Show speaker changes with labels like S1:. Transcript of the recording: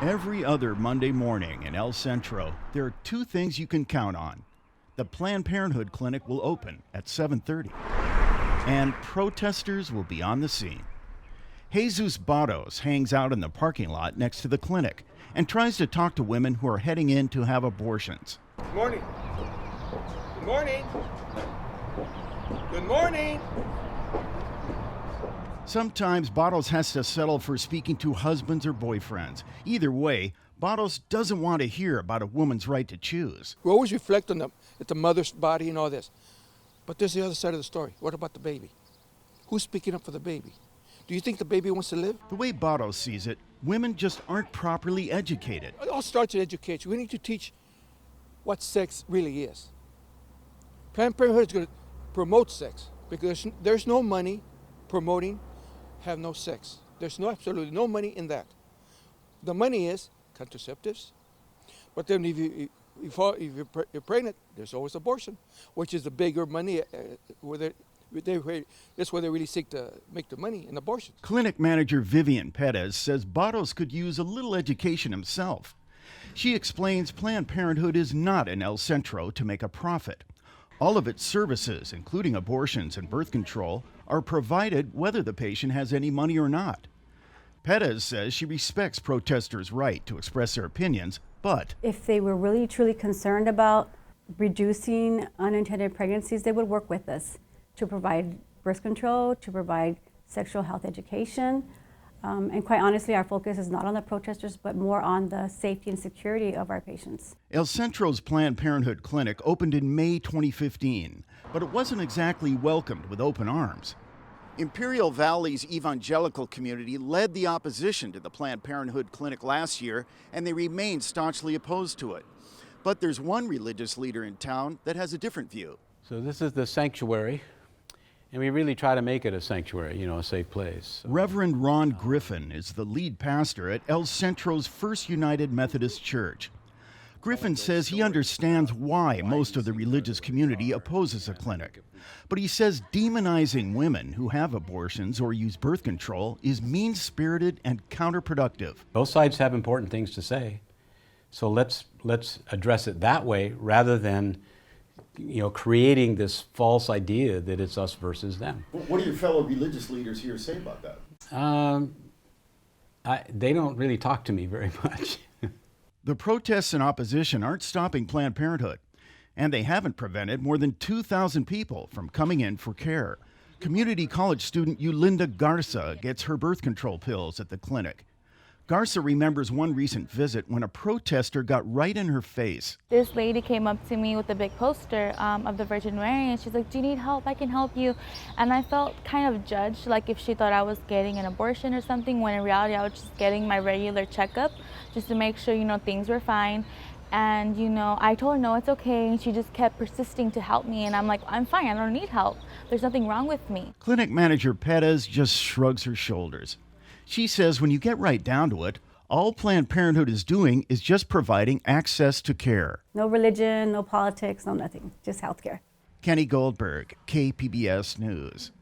S1: Every other Monday morning in El Centro, there are two things you can count on. The Planned Parenthood clinic will open at 7:30, and protesters will be on the scene. Jesus Barros hangs out in the parking lot next to the clinic and tries to talk to women who are heading in to have abortions.
S2: Good morning. Good morning. Good morning.
S1: Sometimes Barros has to settle for speaking to husbands or boyfriends. Either way, Barros doesn't want to hear about a woman's right to choose.
S2: We always reflect on the mother's body and all this. But there's the other side of the story. What about the baby? Who's speaking up for the baby? Do you think the baby wants to live?
S1: The way Barros sees it, women just aren't properly educated.
S2: It all starts in education. We need to teach what sex really is. Planned Parenthood is going to promote sex because there's no money promoting have no sex. There's absolutely no money in that. The money is contraceptives. But then if you're pregnant, there's always abortion, which is the bigger money. That's where they really seek to make the money in abortion.
S1: Clinic manager Vivian Perez says Barros could use a little education himself. She explains Planned Parenthood is not in El Centro to make a profit. All of its services, including abortions and birth control, are provided whether the patient has any money or not. Perez says she respects protesters' right to express their opinions, but
S3: if they were really truly concerned about reducing unintended pregnancies, they would work with us to provide birth control, to provide sexual health education. And quite honestly, our focus is not on the protesters, but more on the safety and security of our patients.
S1: El Centro's Planned Parenthood clinic opened in May 2015, but it wasn't exactly welcomed with open arms. Imperial Valley's evangelical community led the opposition to the Planned Parenthood clinic last year, and they remain staunchly opposed to it. But there's one religious leader in town that has a different view.
S4: So this is the sanctuary. And we really try to make it a sanctuary, a safe place. So.
S1: Reverend Ron Griffin is the lead pastor at El Centro's First United Methodist Church. Griffin says he understands why most of the religious community opposes the clinic. But he says demonizing women who have abortions or use birth control is mean-spirited and counterproductive.
S4: Both sides have important things to say. So let's address it that way rather than creating this false idea that it's us versus them.
S1: What do your fellow religious leaders here say about that?
S4: They don't really talk to me very much.
S1: The protests and opposition aren't stopping Planned Parenthood, and they haven't prevented more than 2,000 people from coming in for care. Community college student Yulinda Garza gets her birth control pills at the clinic. Garza remembers one recent visit when a protester got right in her face.
S5: This lady came up to me with a big poster of the Virgin Mary, and she's like, "Do you need help? I can help you." And I felt kind of judged, like if she thought I was getting an abortion or something, when in reality I was just getting my regular checkup just to make sure, things were fine. And, I told her, no, it's okay. And she just kept persisting to help me. And I'm like, I'm fine. I don't need help. There's nothing wrong with me.
S1: Clinic manager Perez just shrugs her shoulders. She says when you get right down to it, all Planned Parenthood is doing is just providing access to care.
S3: No religion, no politics, no nothing, just health care.
S1: Kenny Goldberg, KPBS News.